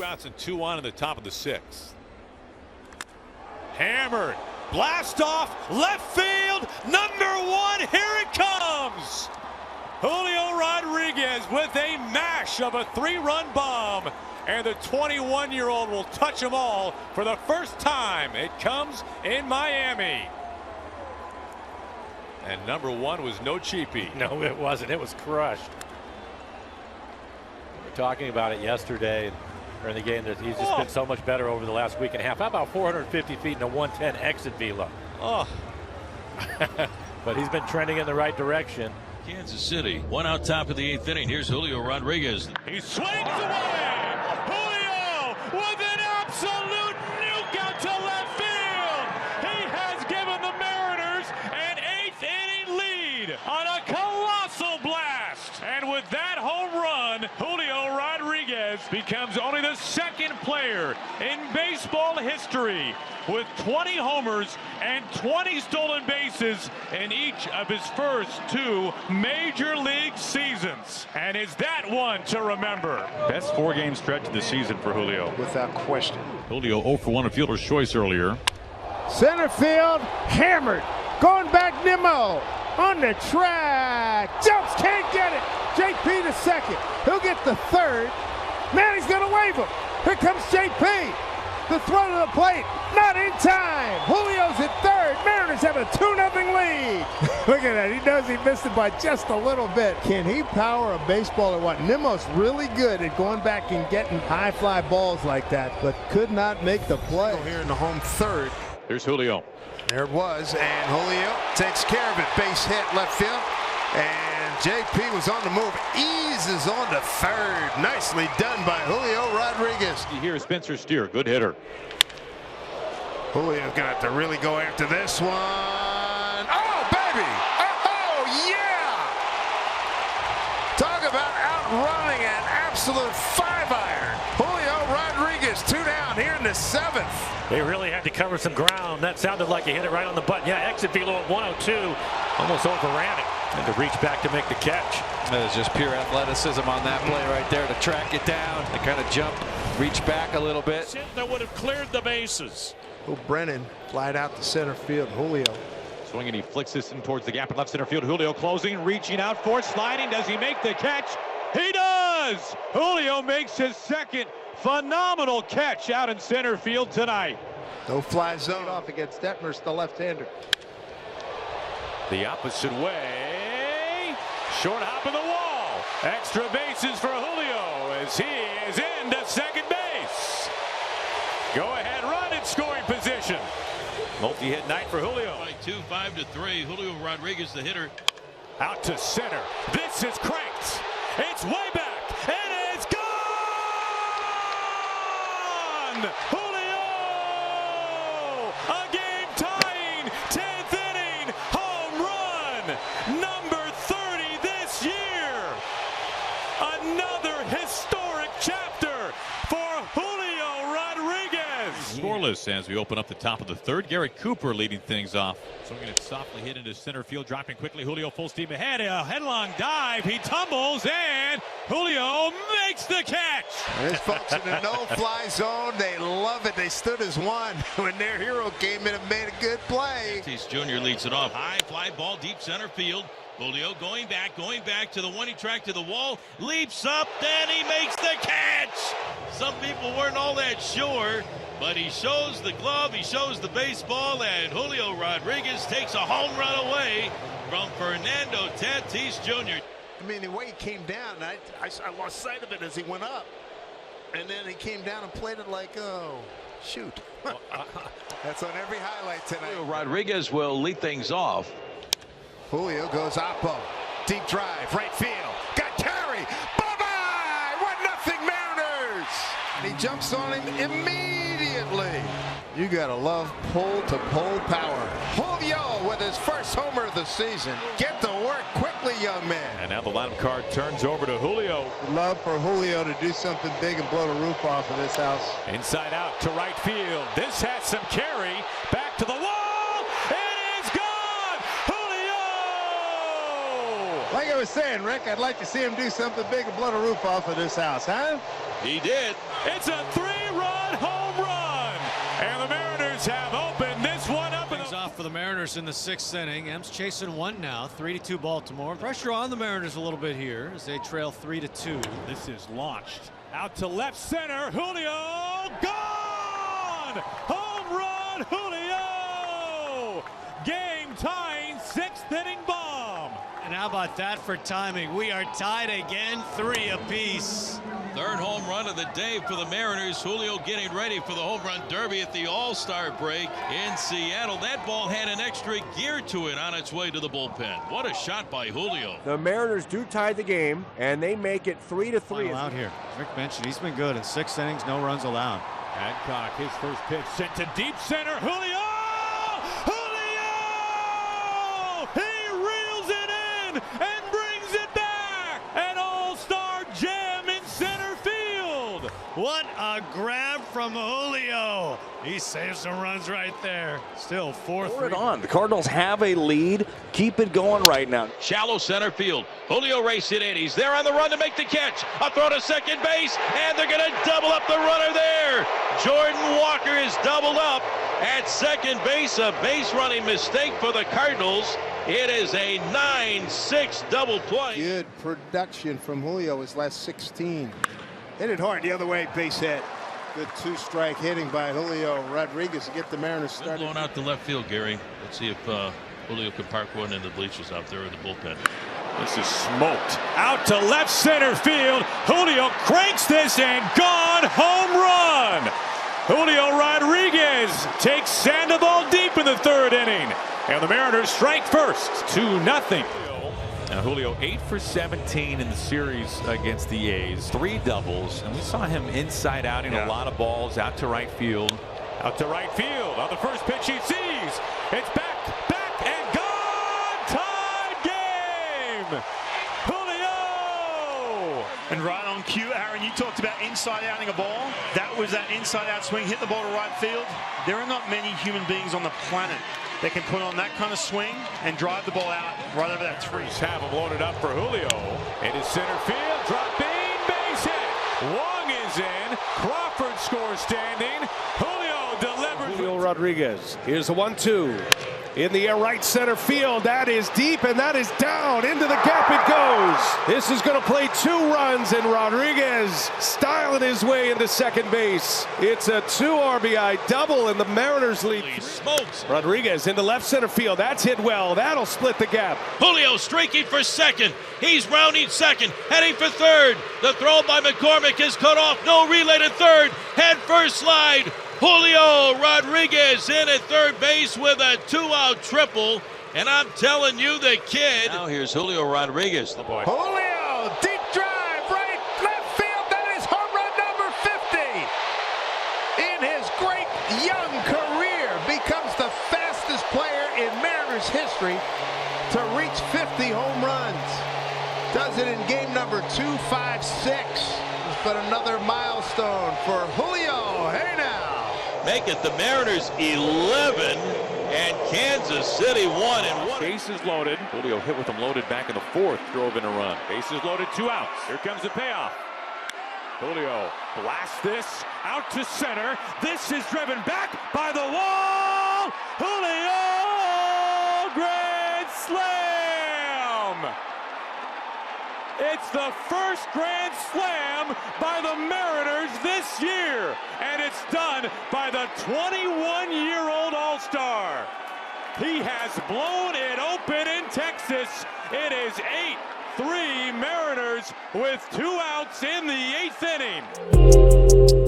2 outs and 2 on in the top of the 6th. Hammered. Blast off. Left field. Number 1. Here it comes. Julio Rodriguez with a mash of a 3-run bomb. And the 21-year-old will touch them all for the first time. It comes in Miami. And number 1 was no cheapie. No, it wasn't. It was crushed. We were talking about it yesterday during the game that he's just been so much better over the last week and a half. How about 450 feet and a 110 exit velo? Oh. But he's been trending in the right direction. Kansas City, 1 out top of the 8th inning. Here's Julio Rodriguez. He swings away. Julio with an absolute nuke out to left field. He has given the Mariners an 8th inning lead on a colossal blast. And with that home run, Julio Rodriguez becomes only the 2nd player in baseball history with 20 homers and 20 stolen bases in each of his first 2 major league seasons. And is that one to remember? Best 4-game stretch of the season for Julio. Without question. Julio 0 for 1 at fielder's choice earlier. Center field, hammered. Going back, Nimmo on the track. Jumps, can't get it. JP to second. He'll get the 3rd. Manny's going to wave him. Here comes JP. The throw to the plate, not in time. Julio's at 3rd. Mariners have a 2-0 lead. Look at that. He knows he missed it by just a little bit. Can he power a baseball or what? Nimmo's really good at going back and getting high fly balls like that, but could not make the play. Here in the home 3rd. Here's Julio. There it was, and Julio takes care of it. Base hit left field, and JP was on the move. Eases on to 3rd. Nicely done by Julio Rodriguez. You hear Spencer Steer, good hitter. Julio's gonna have to really go after this one. Oh, baby! Oh, yeah! Talk about outrunning an absolute 5-iron. Julio Rodriguez, 2 down here in the 7th. They really had to cover some ground. That sounded like he hit it right on the button. Yeah, exit velo at 102. Almost overran it. And to reach back to make the catch. That was just pure athleticism on that play right there to track it down. To kind of jump, reach back a little bit. That would have cleared the bases. Oh, Brennan flied out to center field. Julio. Swinging, he flicks this in towards the gap in left center field. Julio closing, reaching out for it, sliding. Does he make the catch? He does! Julio makes his 2nd phenomenal catch out in center field tonight. No fly zone. Off against Detmers, the left-hander. The opposite way. Short hop of the wall. Extra bases for Julio as he is into 2nd base. Go ahead run in scoring position. Multi-hit night for Julio. By 2, 5-3. Julio Rodriguez, the hitter. Out to center. This is cranked. It's way back. It is gone. Julio, a game-tying 10th inning home run, number 30 this year. Another historic chapter for Julio Rodriguez. Scoreless as we open up the top of the 3rd. Garrett Cooper leading things off. Swinging it softly, hit into center field, dropping quickly. Julio full steam ahead. A headlong dive. He tumbles, and Julio makes the catch. There's folks in the no-fly zone. They love it. They stood as one when their hero came in and made a good play. Tatis Jr. leads it off. High fly ball, deep center field. Julio going back to the one he tracked to the wall. Leaps up, then he makes the catch. Some people weren't all that sure, but he shows the glove, he shows the baseball, and Julio Rodriguez takes a home run away from Fernando Tatis Jr. I mean, the way he came down, I lost sight of it as he went up. And then he came down and played it like, oh, shoot. That's on every highlight tonight. Julio Rodriguez will lead things off. Julio goes oppo. Deep drive, right field. Got carry. Bye-bye! 1-0 Mariners! And he jumps on him immediately. You gotta love pole-to-pole power. Julio with his first homer of the season. Get to work quickly, young man. And now the lineup card turns over to Julio. Love for Julio to do something big and blow the roof off of this house. Inside out to right field. This has some carry. Back to the wall. It is gone. Julio! Like I was saying, Rick, I'd like to see him do something big and blow the roof off of this house, huh? He did. It's a 3-run home run. And the Mariners have opened this one up. Things off for the Mariners in the 6th inning. M's chasing one now. 3-2 Baltimore. Pressure on the Mariners a little bit here as they trail 3-2. This is launched out to left center. Julio gone. Home run, Julio. Game tying 6th inning bomb. And how about that for timing? We are tied again, 3 apiece. Third home run of the day for the Mariners. Julio getting ready for the home run derby at the All-Star break in Seattle. That ball had an extra gear to it on its way to the bullpen. What a shot by Julio. The Mariners do tie the game, and they make it 3-3. Final out here. Rick mentioned he's been good in 6 innings, no runs allowed. Hancock, his first pitch sent to deep center. Julio! Julio! He reels it in and brings it back. An all-star jam in center field. What a grab from Julio. He saves some runs right there. Still 4-3. On. The Cardinals have a lead. Keep it going right now. Shallow center field. Julio racing in. He's there on the run to make the catch. A throw to second base, and they're going to double up the runner there. Jordan Walker is doubled up at second base. A base running mistake for the Cardinals. It is a 9-6 double play. Good production from Julio his last 16. Hit it hard the other way, base hit. Good 2-strike hitting by Julio Rodriguez to get the Mariners started. Blown out to left field, Gary. Let's see if Julio can park one in the bleachers out there in the bullpen. This is smoked. Out to left center field. Julio cranks this and gone. Home run. Julio Rodriguez takes Sandoval deep in the 3rd inning. And the Mariners strike first, 2-0. Now Julio 8 for 17 in the series against the A's. 3 doubles, and we saw him inside out in a lot of balls out to right field. Out to right field on the first pitch he sees. It's back, and gone. Tied game. Julio. And right on cue, Aaron, you talked about inside-outing a ball. That was that inside-out swing, hit the ball to right field. There are not many human beings on the planet that can put on that kind of swing and drive the ball out right over that tree. Have him loaded up for Julio. It is center field, dropping, base hit. Wong is in. Crawford scores standing. Julio delivers. Julio Rodriguez. Here's a 1-2. In the air, right center field. That is deep, and that is down. Into the gap it goes. This is going to play 2 runs, and Rodriguez styling his way into second base. It's a 2 RBI double, and the Mariners lead. Smokes. Rodriguez into left center field. That's hit well. That'll split the gap. Julio streaking for second. He's rounding second, heading for third. The throw by McCormick is cut off. No relay to third. Head first slide. Julio Rodriguez in at third base with a 2-out triple. And I'm telling you, the kid. Now here's Julio Rodriguez. Oh boy. Julio, deep drive, right, left field. That is home run number 50. In his great young career, becomes the fastest player in Mariners history to reach 50 home runs. Does it in game number 256. But another milestone for Julio. Hey now. Make it the Mariners 11 and Kansas City 1-1. Bases loaded. Julio hit with them loaded back in the 4th. Drove in a run. Bases loaded, 2 outs. Here comes the payoff. Julio blasts this out to center. This is driven back by the wall. Julio, grand slam. It's the first grand slam by the Mariners this year, and it's done by the 21-year-old All-Star. He has blown it open in Texas. It is 8-3 Mariners with 2 outs in the 8th inning.